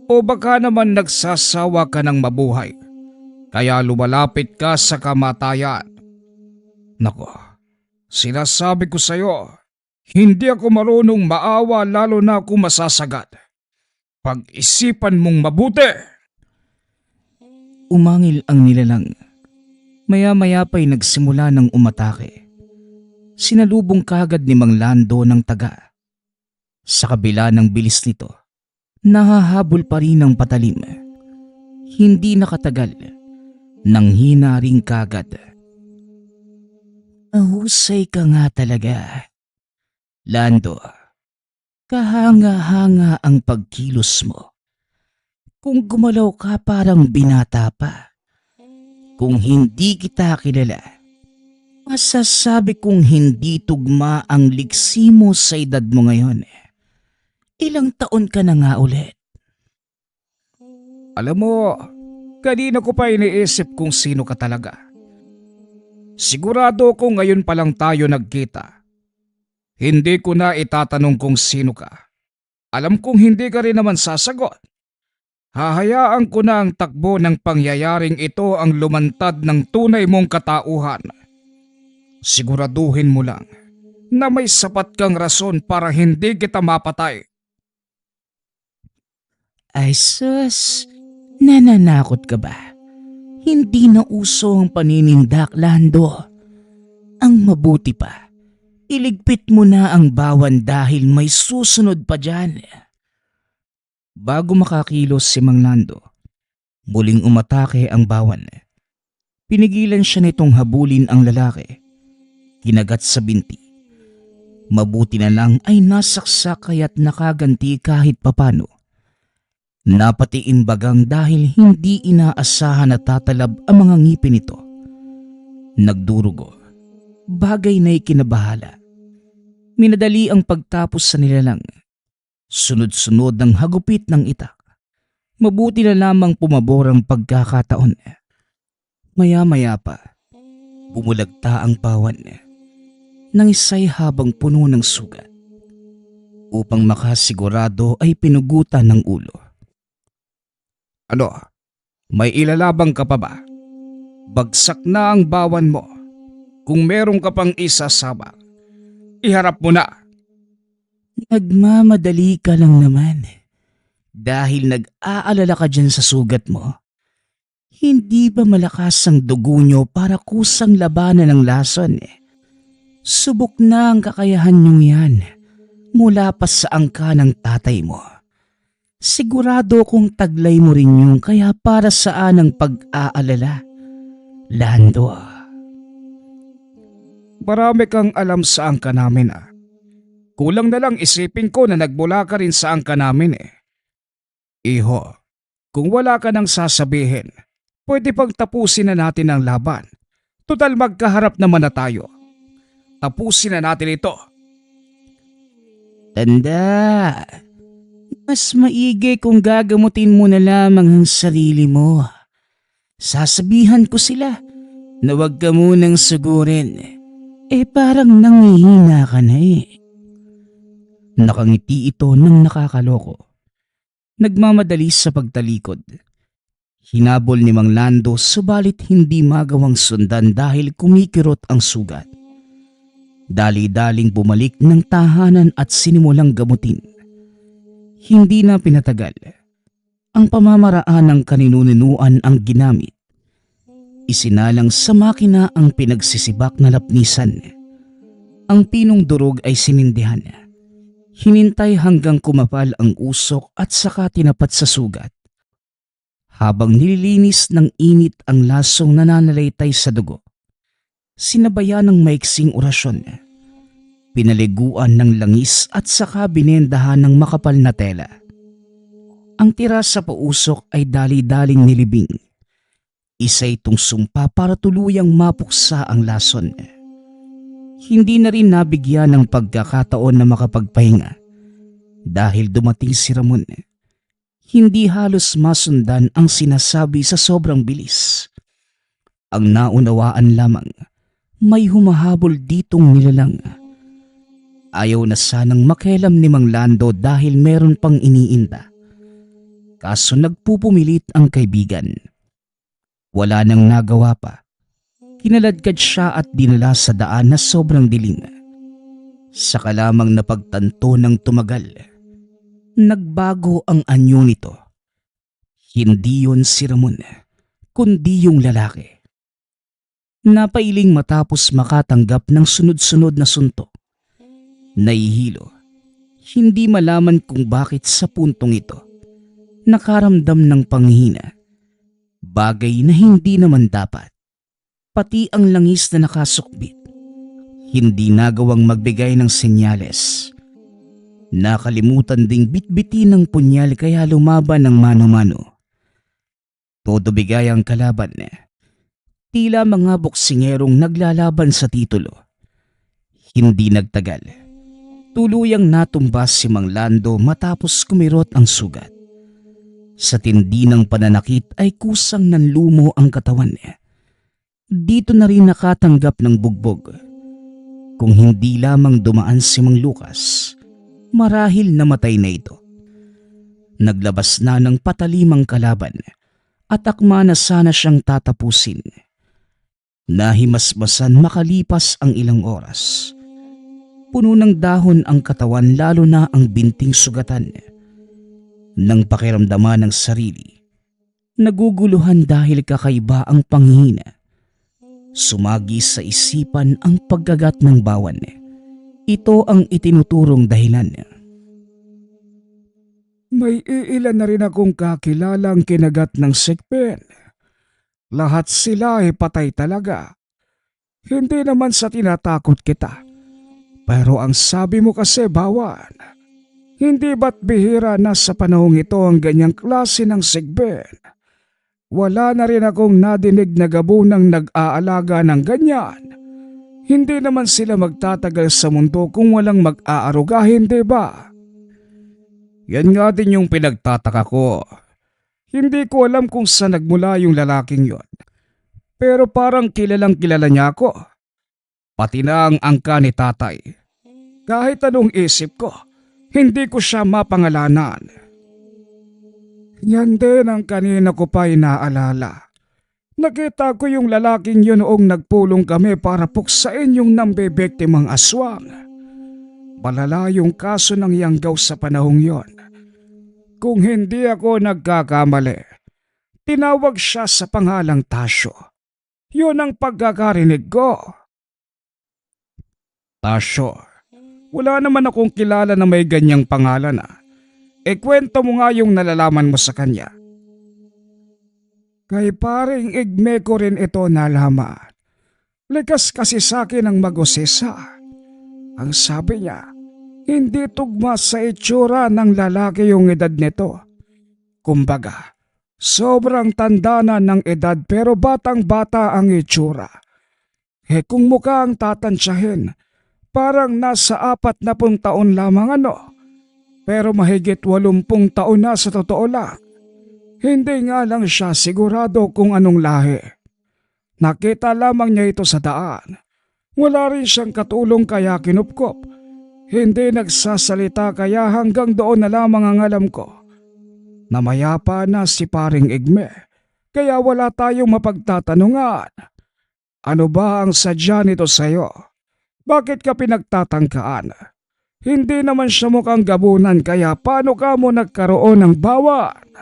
O baka naman nagsasawa ka ng mabuhay, kaya lumalapit ka sa kamatayan. Nako, sinasabi ko sa'yo, hindi ako marunong maawa lalo na kung masasagad. Pag-isipan mong mabuti. Umangil ang nilalang. Maya-maya pa'y nagsimula ng umatake. Sinalubong kagad ni Mang Lando ng taga. Sa kabila ng bilis nito, nahahabol pa rin ang patalim. Hindi nakatagal, nanghina rin kagad. Mahusay ka nga talaga, Lando. Kahanga-hanga ang pagkilos mo. Kung gumalaw ka parang binata pa. Kung hindi kita kilala, masasabi kong hindi tugma ang liksi mo sa edad mo ngayon. Ilang taon ka na nga ulit? Alam mo, kanina ko pa iniisip kung sino ka talaga. Sigurado ko ngayon pa lang tayo nagkita. Hindi ko na itatanong kung sino ka. Alam kong hindi ka rin naman sasagot. Hahayaan ko na ang takbo ng pangyayaring ito ang lumantad ng tunay mong katauhan. Siguraduhin mo lang na may sapat kang rason para hindi kita mapatay. Ay sus, nananakot ka ba? Hindi na uso ang paninindak, Lando. Ang mabuti pa, iligpit mo na ang bawan dahil may susunod pa dyan. Bago makakilos si Mang Lando, muling umatake ang bawan. Pinigilan siya nitong habulin ang lalaki. Kinagat sa binti. Mabuti na lang ay nasaksak kaya't nakaganti kahit papano. Napatiin bagang dahil hindi inaasahan na tatalab ang mga ngipin nito. Nagdurugo. Bagay na ikinabahala. Minadali ang pagtapos sa nilalang. Sunod-sunod ang hagupit ng itak. Mabuti na lamang pumabor ang pagkakataon. Maya-maya pa, bumulagta ang pawan ng isay habang puno ng sugat. Upang makasigurado ay pinugutan ng ulo. Ano? May ilalabang ka pa ba? Bagsak na ang bawan mo. Kung meron ka pang isasabak, iharap mo na. Nagmamadali ka lang naman. Dahil nag-aalala ka dyan sa sugat mo. Hindi ba malakas ang dugo nyo para kusang labanan ng lason? Subok na ang kakayahan nyong yan mula pa sa angka ng tatay mo. Sigurado kong taglay mo rin yung kaya para saan ang pag-aalala, Lando. Marami kang alam sa angka namin . Kulang na lang isipin ko na nagmula ka rin sa angka namin eh. Iho, kung wala ka nang sasabihin, pwede pang tapusin na natin ang laban. Total magkaharap naman na tayo. Tapusin na natin ito. Tanda, mas maigi kung gagamutin mo na lamang ang sarili mo. Sasabihan ko sila na huwag ka munang sugurin. Parang nangihina ka na eh. Nakangiti ito ng nakakaloko. Nagmamadali sa pagtalikod. Hinabol ni Mang Lando subalit hindi magawang sundan dahil kumikirot ang sugat. Dali-daling bumalik ng tahanan at sinimulang gamutin. Hindi na pinatagal. Ang pamamaraan ng kaninunuan ang ginamit. Isinalang sa makina ang pinagsisibak na lapnisan. Ang pinong durog ay sinindihan. Hinintay hanggang kumapal ang usok at saka tinapat sa sugat. Habang nililinis ng init ang lasong nananalaytay sa dugo, sinabayan ng maiksing orasyon. Pinaliguan ng langis at saka binendahan ng makapal na tela. Ang tira sa pausok ay dali-daling nilibing. Isa itong sumpa para tuluyang mapuksa ang lason. Hindi na rin nabigyan ng pagkakataon na makapagpahinga dahil dumating si Ramon. Hindi halos masundan ang sinasabi sa sobrang bilis. Ang naunawaan lamang, may humahabol ditong nilalang. Ayaw na sanang makialam ni Mang Lando dahil meron pang iniinda. Kaso nagpupumilit ang kaibigan. Wala nang nagawa pa. Kinaladkad siya at dinala sa daan na sobrang dilim. Saka lamang napagtanto ng tumagal. Nagbago ang anyo nito. Hindi yon si Ramon, kundi yung lalaki. Napailing matapos makatanggap ng sunod-sunod na suntok. Nahihilo. Hindi malaman kung bakit sa puntong ito. Nakaramdam ng panghina. Bagay na hindi naman dapat. Pati ang langis na nakasukbit. Hindi nagawang magbigay ng senyales. Nakalimutan ding bitbitin ng punyal kaya lumaban ng mano-mano. Todo bigay ang kalaban. Tila mga boksingerong naglalaban sa titulo. Hindi nagtagal. Tuluyang natumbas si Mang Lando matapos kumirot ang sugat. Sa tindi ng pananakit ay kusang nanlumo ang katawan niya. Dito na rin nakatanggap ng bugbog. Kung hindi lamang dumaan si Mang Lucas, marahil namatay na ito. Naglabas na ng patalimang kalaban at akma na sana siyang tatapusin. Nahimasmasan makalipas ang ilang oras. Puno ng dahon ang katawan lalo na ang binting sugatan. Nang pakiramdaman ng sarili, naguguluhan dahil kakaiba ang panghihina. Sumagi sa isipan ang paggagat ng bawan. Ito ang itinuturong dahilan. May iilan na rin akong kakilalang kinagat ng sikpen. Lahat sila ay patay talaga. Hindi naman sa tinatakot kita. Pero ang sabi mo kasi, bawan, hindi ba't bihira na sa panahong ito ang ganyang klase ng sigben? Wala na rin akong nadinig na gabunang nag-aalaga ng ganyan. Hindi naman sila magtatagal sa mundo kung walang mag-aaruga, hindi ba? Yan nga din yung pinagtataka ko. Hindi ko alam kung saan nagmula yung lalaking yon. Pero parang kilalang kilala niya ako. Pati na ang angka ni tatay. Kahit anong isip ko, hindi ko siya mapangalanan. Yan din ang kanina ko pa inaalala. Nakita ko yung lalaking yun noong nagpulong kami para puksain yung nambebektimang aswang. Malala yung kaso ng Yanggaw sa panahong yon. Kung hindi ako nagkakamali, tinawag siya sa pangalang Tasyo. Yun ang pagkakarinig ko. Tasyo, wala naman akong kilala na may ganyang pangalan . Kwento mo nga yung nalalaman mo sa kanya. Kay paring igme ko rin ito nalaman. Likas kasi sa akin ang mag-usisa. Ang sabi niya, Hindi tugma sa itsura ng lalaki yung edad nito. Kumbaga, sobrang tanda na ng edad pero batang-bata ang itsura. Kung mukha ang tatansyahin, parang nasa 40 taon lamang ano. Pero mahigit 80 taon na sa totoo lang. Hindi nga lang siya sigurado kung anong lahi. Nakita lamang niya ito sa daan. Wala rin siyang katulong kaya kinupkop. Hindi nagsasalita kaya hanggang doon na lamang ang alam ko. Namayapa na si paring Igme, kaya wala tayong mapagtatanungan. Ano ba ang sadya nito sa'yo? Bakit ka pinagtatangkaan? Hindi naman siya mukhang gabunan kaya paano ka mo nagkaroon ng bawan?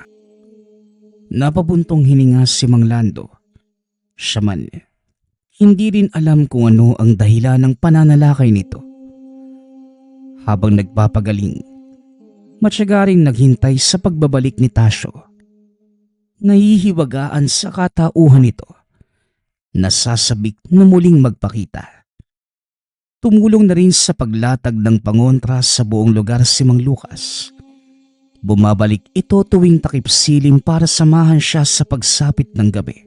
Napabuntong hininga si Mang Lando. Siya man, hindi rin alam kung ano ang dahilan ng pananalakay nito. Habang nagpapagaling, matyaga ring naghintay sa pagbabalik ni Tasyo. Nahihiwagaan sa katauhan nito, nasasabik na muling magpakita. Tumulong na rin sa paglatag ng pangontra sa buong lugar si Mang Lucas. Bumabalik ito tuwing takip silim para samahan siya sa pagsapit ng gabi.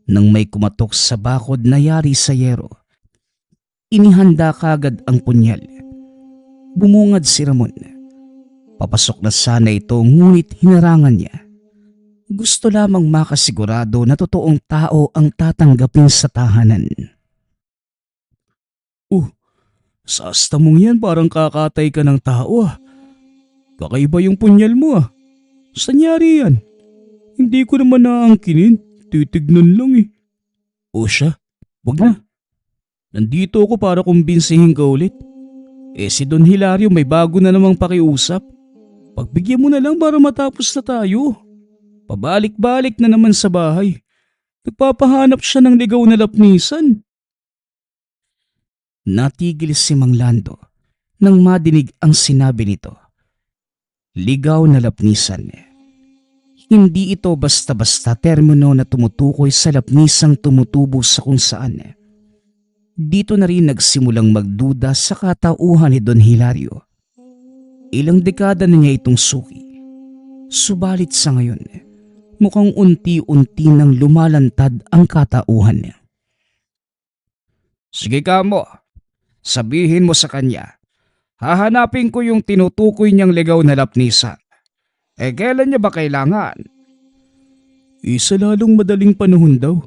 Nang may kumatok sa bakod na yari sa yero, inihanda kagad ang punyal. Bumungad si Ramon. Papasok na sana ito ngunit hinarangan niya. Gusto lamang makasigurado na totoong tao ang tatanggapin sa tahanan. Sa asta mong yan parang kakatay ka ng tao ah. Kakaiba yung punyal mo ah. Saan yari yan? Hindi ko naman naangkinin. Titignan lang eh. O siya, wag na. Nandito ako para kumbinsihin ka ulit. Si Don Hilario may bago na namang pakiusap. Pagbigyan mo na lang para matapos na tayo. Pabalik-balik na naman sa bahay. Nagpapahanap siya ng ligaw na lapnisan. Natigil si Mang Lando nang madinig ang sinabi nito. Ligaw na lapnisan. Hindi ito basta-basta termino na tumutukoy sa lapnisang tumutubo sa kung saan. Dito na rin nagsimulang magduda sa katauhan ni Don Hilario. Ilang dekada na niya itong suki. Subalit sa ngayon, mukhang unti-unti nang lumalantad ang katauhan niya. Sige ka mo, sabihin mo sa kanya. Hahanapin ko yung tinutukoy niyang ligaw na lapnisan. Kailan niya ba kailangan? Sa lalong madaling panahon daw.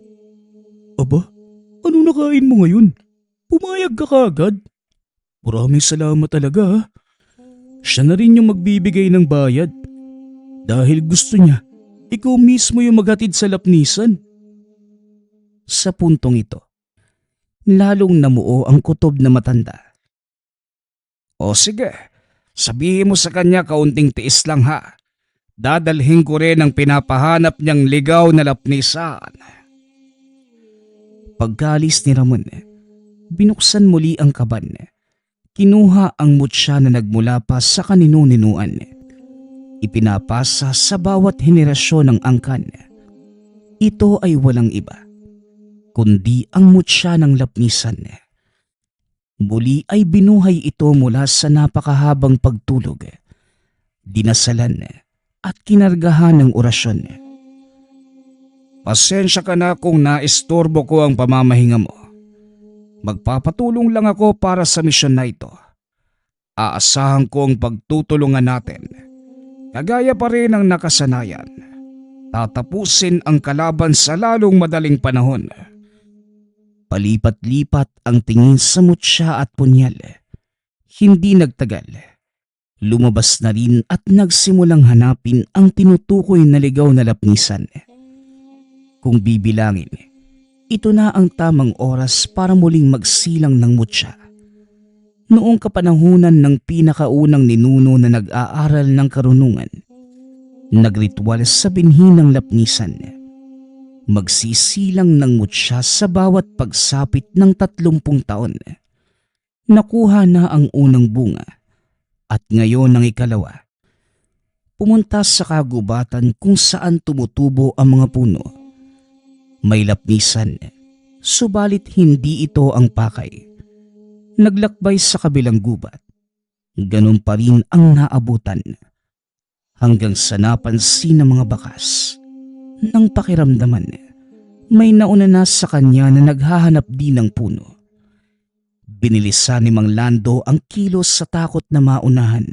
Aba, ano nakain mo ngayon? Pumayag ka kaagad. Maraming salamat talaga ha. Siya na rin yung magbibigay ng bayad. Dahil gusto niya, ikaw mismo yung maghatid sa lapnisan. Sa puntong ito, lalong namuo ang kutob na matanda. O sige, sabihin mo sa kanya kaunting tiis lang ha. Dadalhin ko rin ang pinapahanap niyang ligaw na lapnisan. Pagkalis ni Ramon, binuksan muli ang kaban. Kinuha ang mutya na nagmula pa sa kaninu-ninuan. Ipinapasa sa bawat henerasyon ng angkan. Ito ay walang iba, kundi ang mutya ng lapnisan. Muli ay binuhay ito mula sa napakahabang pagtulog, dinasalan at kinargahan ng orasyon. Pasensya ka na kung naistorbo ko ang pamamahinga mo. Magpapatulong lang ako para sa misyon na ito. Aasahan ko ang pagtutulungan natin. Kagaya pa rin ang nakasanayan. Tatapusin ang kalaban sa lalong madaling panahon. Palipat-lipat ang tingin sa mutya at punyal. Hindi nagtagal. Lumabas na rin at nagsimulang hanapin ang tinutukoy na ligaw na lapnisan. Kung bibilangin, ito na ang tamang oras para muling magsilang ng mutya. Noong kapanahunan ng pinakaunang ninuno na nag-aaral ng karunungan, nagritual sa binhi ng lapnisan. Magsisilang ng mutya sa bawat pagsapit ng 30 taon. Nakuha na ang unang bunga at ngayon ang ikalawa. Pumunta sa kagubatan kung saan tumutubo ang mga puno. May lapnisan, subalit hindi ito ang pakay. Naglakbay sa kabilang gubat. Ganun pa rin ang naabutan. Hanggang sa napansin ng mga bakas. Nang pakiramdaman, may nauna na sa kanya na naghahanap din ng puno. Binilisan ni Mang Lando ang kilos sa takot na maunahan.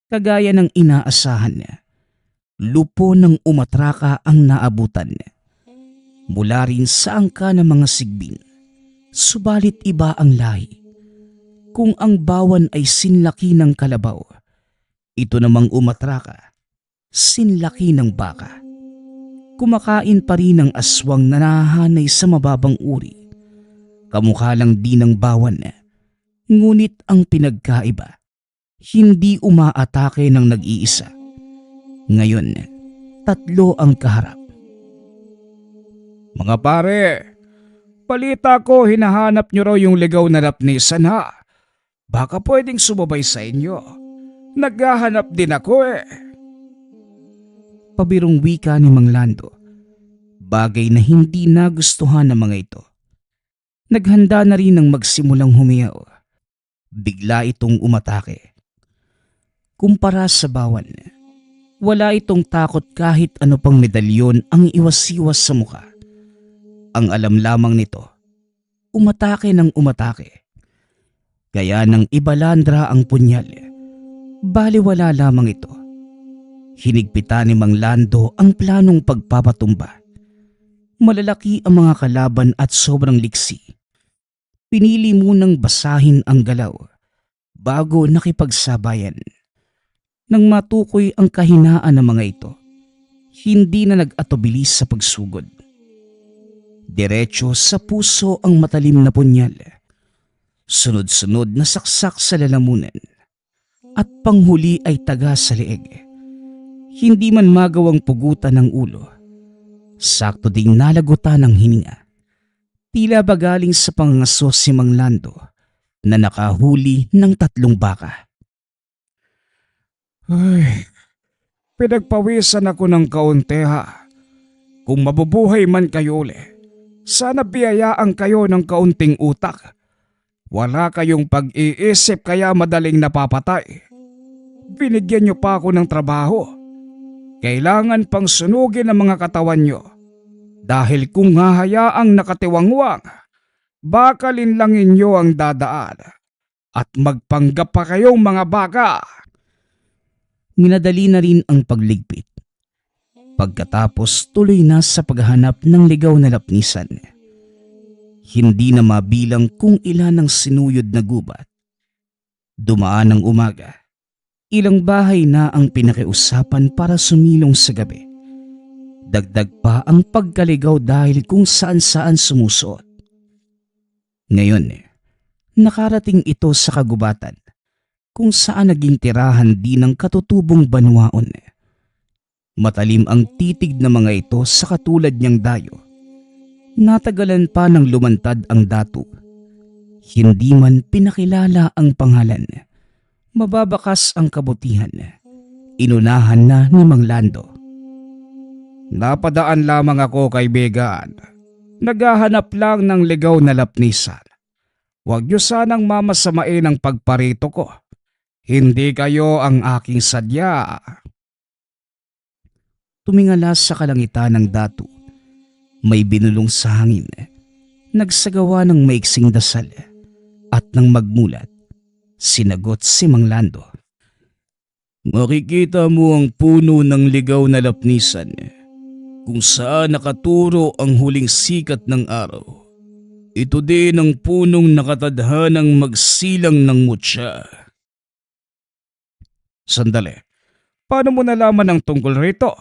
Kagaya ng inaasahan, lupo ng umatraka ang naabutan. Mula rin sa angka ng mga sigbin, subalit iba ang lahi. Kung ang bawan ay sinlaki ng kalabaw, ito namang umatraka, sinlaki ng baka. Kumakain pa rin ang aswang na nahahanay sa mababang uri. Kamukha lang din ng bawan, ngunit ang pinagkaiba, hindi umaatake ng nag-iisa. Ngayon, 3 ang kaharap. Mga pare, balita ko hinahanap nyo raw yung ligaw na lapnisan ha. Baka pwedeng sumabay sa inyo. Naghahanap din ako eh. Pabirong wika ni Mang Lando. Bagay na hindi nagustuhan ng mga ito. Naghanda na rin ng magsimulang humiyaw. Bigla itong umatake. Kumpara sa bawan, wala itong takot kahit ano pang medalyon ang iwas-iwas sa mukha. Ang alam lamang nito, umatake ng umatake. Kaya nang ibalandra ang punyal, baliwala lamang ito. Hinigpitan ni Mang Lando ang planong pagpapatumba. Malalaki ang mga kalaban at sobrang liksi. Pinili munang basahin ang galaw bago nakipagsabayan. Nang matukoy ang kahinaan ng mga ito, hindi na nag-atubili sa pagsugod. Diretso sa puso ang matalim na punyal. Sunod-sunod na saksak sa lalamunan. At panghuli ay taga sa leeg. Hindi man magawang pugutan ng ulo. Sakto ding nalagutan ng hininga. Tila ba galing sa pangangaso si Mang Lando na nakahuli ng 3 baka. Ay, pinagpawisan ako ng kaunti ha. Kung mabubuhay man kayo uli, sana biyayaan kayo ng kaunting utak. Wala kayong pag-iisip kaya madaling napapatay. Binigyan niyo pa ako ng trabaho. Kailangan pang sunugin ang mga katawan niyo. Dahil kung hahayaang nakatiwangwang, baka linlangin niyo ang dadaan at magpanggap pa kayong mga baka. Minadali na rin ang pagligpit. Pagkatapos tuloy na sa paghahanap ng ligaw na lapnisan. Hindi na mabilang kung ilan ang sinuyod na gubat. Dumaan ang umaga. Ilang bahay na ang pinakiusapan para sumilong sa gabi. Dagdag pa ang pagkaligaw dahil kung saan-saan sumusuot. Ngayon, nakarating ito sa kagubatan kung saan naging tirahan din ng katutubong banwaon. Matalim ang titig ng mga ito sa katulad niyang dayo. Natagalan pa ng lumantad ang datu. Hindi man pinakilala ang pangalan. Mababakas ang kabutihan. Inunahan na ni Mang Lando. Napadaan lamang ako kaibigan. Naghahanap lang ng ligaw na lapnisan. Huwag niyo sanang mamasamain ang pagparito ko. Hindi kayo ang aking sadya. Tumingala sa kalangitan ng datu. May binulong sa hangin. Nagsagawa ng maiksing dasal. At nang magmulat, sinagot si Mang Lando. Makikita mo ang puno ng ligaw na lapnisan kung saan nakaturo ang huling sikat ng araw. Ito din ang punong nakatadhanang magsilang ng mutya. Sandali, paano mo nalaman ang tungkol rito?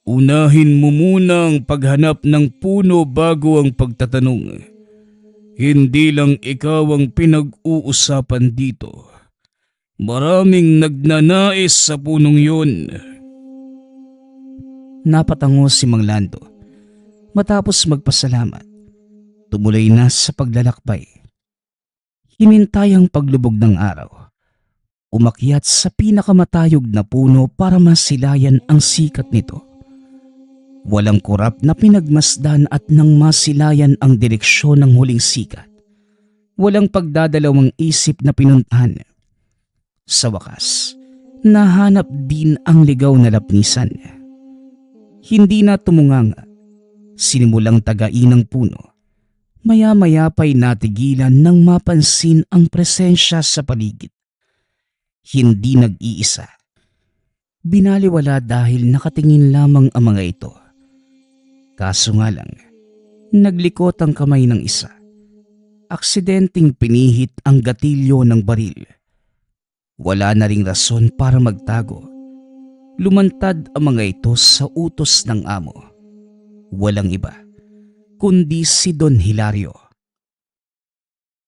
Unahin mo muna ang paghanap ng puno bago ang pagtatanong. Hindi lang ikaw ang pinag-uusapan dito. Maraming nagnanais sa punong yun. Napatango si Mang Lando. Matapos magpasalamat, tumuloy na sa paglalakbay. Hinintay ang paglubog ng araw. Umakyat sa pinakamatayog na puno para masilayan ang sikat nito. Walang kurap na pinagmasdan at nang masilayan ang direksyon ng huling sikat. Walang pagdadalawang isip na pinuntahan. Sa wakas, nahanap din ang ligaw na lapnisan. Hindi na tumunganga. Sinimulang tagain ng puno. Maya-maya pa'y natigilan nang mapansin ang presensya sa paligid. Hindi nag-iisa. Binaliwala dahil nakatingin lamang ang mga ito. Kaso nga lang, naglikot ang kamay ng isa. Aksidenteng pinihit ang gatilyo ng baril. Wala na ring rason para magtago. Lumantad ang mga ito sa utos ng amo. Walang iba, kundi si Don Hilario.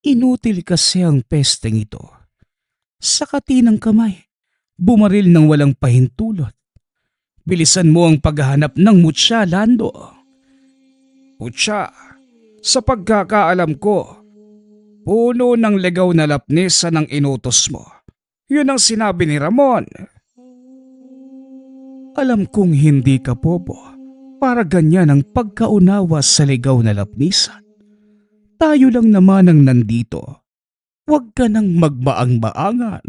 Inutil kasi ang pesteng ito. Sa katinang kamay, bumaril ng walang pahintulot. Bilisan mo ang paghahanap ng mutya, Lando. Mutya, sa pagkakaalam ko, puno ng ligaw na lapnisa ng inutos mo. Yun ang sinabi ni Ramon. Alam kong hindi ka bobo para ganyan ang pagkaunawa sa ligaw na lapnisan. Tayo lang naman ang nandito. Huwag ka nang magbaang-baangan.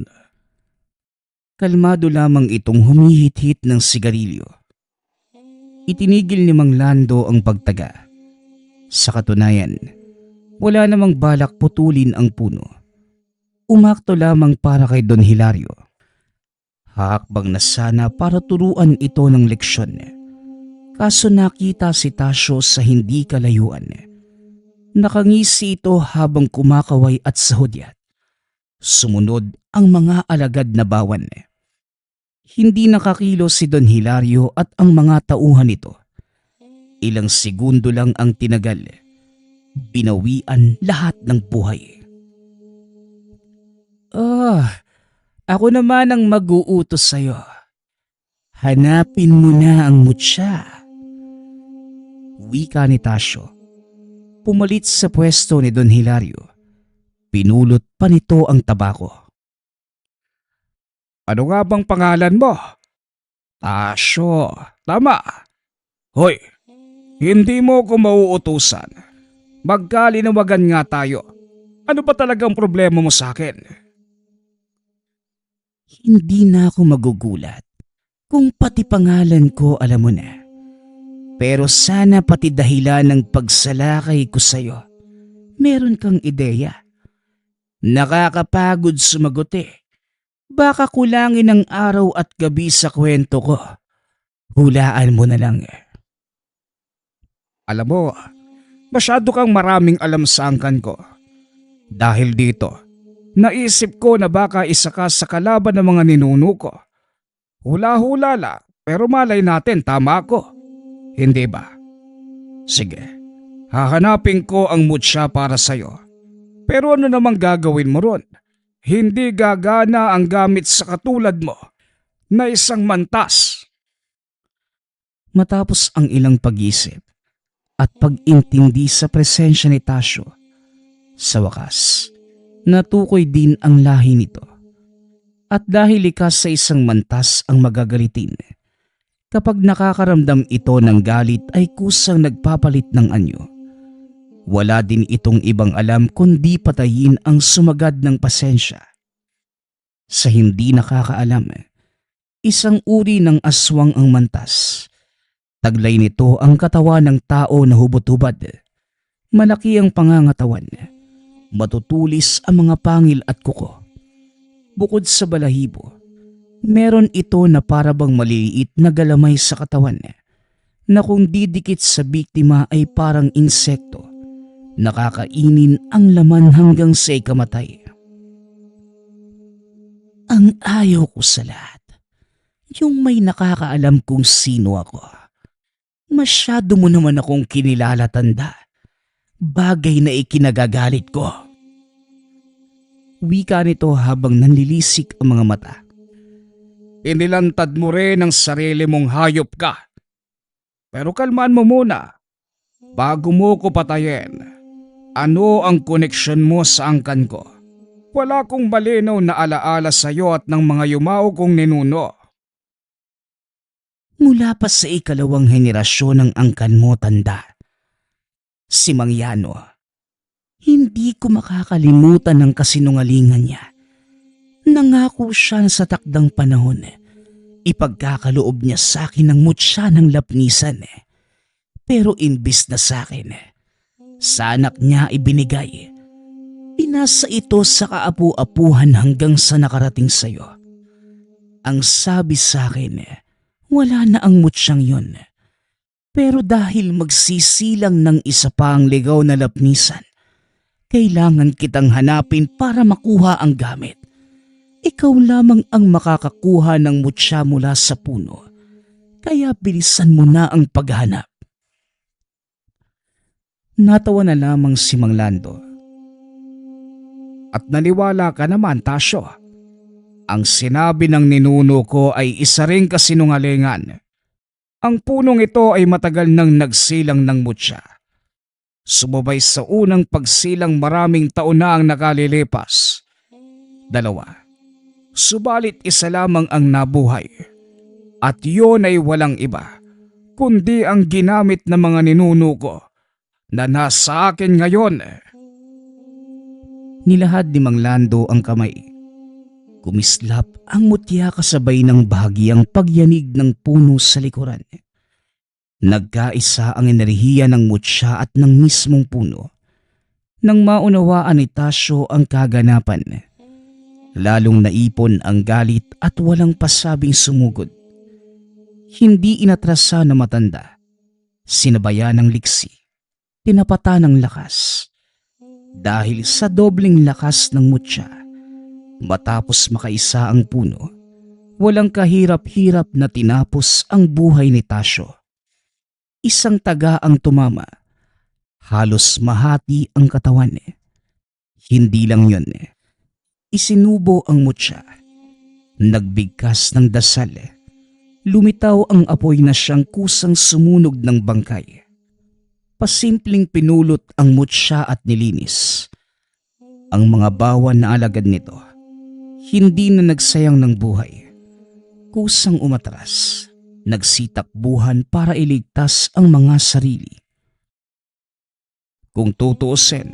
Kalmado lamang itong humihit-hit ng sigarilyo. Itinigil ni Mang Lando ang pagtaga. Sa katunayan, wala namang balak putulin ang puno. Umakto lamang para kay Don Hilario. Hakbang na sana para turuan ito ng leksyon. Kaso nakita si Tasyo sa hindi kalayuan. Nakangisi ito habang kumakaway at sahudyat. Sumunod ang mga alagad na bawan. Hindi nakakilos si Don Hilario at ang mga tauhan nito. Ilang segundo lang ang tinagal. Binawian lahat ng buhay. Ako naman ang mag-uutos sa'yo. Hanapin mo na ang mutya. Wika ni Tasyo. Pumalit sa pwesto ni Don Hilario. Pinulot pa nito ang tabako. Ano nga bang pangalan mo? Tasyo, tama. Hoy, hindi mo ko mauutusan. Magkalinawagan nga tayo. Ano ba talagang problema mo sa akin? Hindi na ako magugulat kung pati pangalan ko alam mo na. Pero sana pati dahilan ng pagsalakay ko sa'yo, meron kang ideya. Nakakapagod sumagot eh. Baka kulangin ang araw at gabi sa kwento ko. Hulaan mo na lang. Alam mo, masyado kang maraming alam sa angkan ko. Dahil dito, naisip ko na baka isa ka sa kalaban ng mga ninuno ko. Hula-hula lang, pero malay natin tama ako. Hindi ba? Sige, hahanapin ko ang mutya para sa'yo. Pero ano namang gagawin mo ron? Hindi gagana ang gamit sa katulad mo na isang mantas. Matapos ang ilang pag-isip at pag-intindi sa presensya ni Tasyo, sa wakas, natukoy din ang lahi nito. At dahil likas sa isang mantas ang magagalitin, kapag nakakaramdam ito ng galit ay kusang nagpapalit ng anyo. Wala din itong ibang alam kundi patayin ang sumagad ng pasensya. Sa hindi nakakaalam, isang uri ng aswang ang mantas. Taglay nito ang katawan ng tao na hubot-hubad. Malaki ang pangangatawan. Matutulis ang mga pangil at kuko. Bukod sa balahibo, meron ito na parabang maliliit na galamay sa katawan na kung didikit sa biktima ay parang insekto. Nakakainin ang laman hanggang sa ikamatay. Ang ayaw ko sa lahat, yung may nakakaalam kung sino ako. Masyado mo naman akong kinilala, tanda. Bagay na ikinagagalit ko. Wika nito habang nanlilisik ang mga mata. Inilantad mo rin ang sarili mong hayop ka. Pero kalmaan mo muna. Bago mo ko patayin, ano ang koneksyon mo sa angkan ko? Wala kong malinaw na alaala sa iyo at ng mga yumao kong ninuno. Mula pa sa ikalawang henerasyon ng angkan mo, tanda. Si Mang Yano. Hindi ko makakalimutan ang kasinungalingan niya. Nangako siya sa takdang panahon. Ipagkakaloob niya sa akin ang mutya ng lapnisan. Pero imbis na sa akin, sa anak niya ibinigay. Pinasa ito sa kaapu-apuhan hanggang sa nakarating sa'yo. Ang sabi sa akin, wala na ang mutsyang yon. Pero dahil magsisilang ng isa pa ang ligaw na lapnisan, kailangan kitang hanapin para makuha ang gamit. Ikaw lamang ang makakakuha ng mutya mula sa puno. Kaya bilisan mo na ang paghanap. Natawa na lamang si Mang Lando. At naniwala ka naman, Tasyo. Ang sinabi ng ninuno ko ay isa ring kasinungalingan. Ang punong ito ay matagal nang nagsilang ng mutya. Sumabay sa unang pagsilang maraming taon na ang nakalilipas. 2. Subalit isa lamang ang nabuhay. At yun ay walang iba, kundi ang ginamit ng mga ninuno ko na nasa akin ngayon. Nilahad ni Mang Lando ang kamay. Kumislap ang mutya kasabay ng bahagyang pagyanig ng puno sa likuran. Nagkaisa ang enerhiya ng mutya at ng mismong puno. Nang maunawaan ni Tasyo ang kaganapan, lalong naipon ang galit at walang pasabing sumugod. Hindi inatrasa na matanda. Sinabayan ng liksi. Tinapata ng lakas. Dahil sa dobling lakas ng mutya, matapos makaisa ang puno, walang kahirap-hirap na tinapos ang buhay ni Tasyo. Isang taga ang tumama. Halos mahati ang katawan. Hindi lang yun. Isinubo ang mutya. Nagbigkas ng dasal. Lumitaw ang apoy na siyang kusang sumunog ng bangkay. Pasimpleng pinulot ang mutya at nilinis. Ang mga bawan na alagad nito, hindi na nagsayang ng buhay. Kusang umatras, nagsitakbuhan para iligtas ang mga sarili. Kung tutuusin,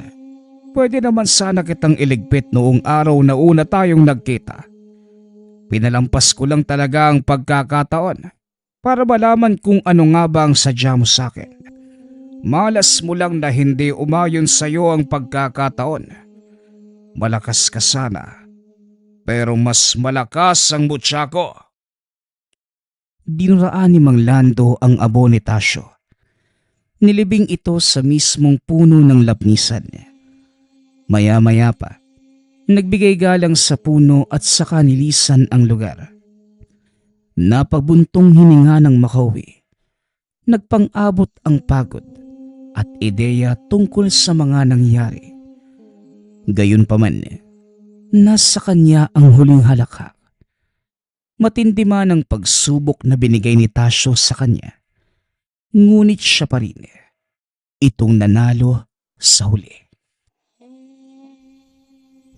pwede naman sana kitang iligpit noong araw na una tayong nagkita. Pinalampas ko lang talaga ang pagkakataon para malaman kung ano nga ba ang sadya mo sa akin. Malas mo lang na hindi umayon sa iyo ang pagkakataon. Malakas ka sana, pero mas malakas ang mutya ko. Dinuraan ni Mang Lando ang abo ni Tasyo. Nilibing ito sa mismong puno ng lapnisan. Maya-maya pa, nagbigay galang sa puno at saka nilisan ang lugar. Napagbuntong hininga ng makauwi. Nagpang-abot ang pagod at ideya tungkol sa mga nangyari. Gayunpaman, nasa kanya ang huling halakhak. Matindi man ang pagsubok na binigay ni Tasyo sa kanya, ngunit siya pa rin itong nanalo sa huli.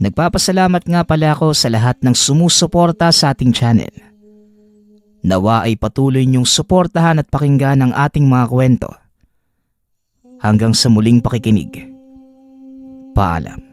Nagpapasalamat nga pala ako sa lahat ng sumusuporta sa ating channel. Nawa ay patuloy niyong suportahan at pakinggan ang ating mga kwento. Hanggang sa muling pakikinig. Paalam.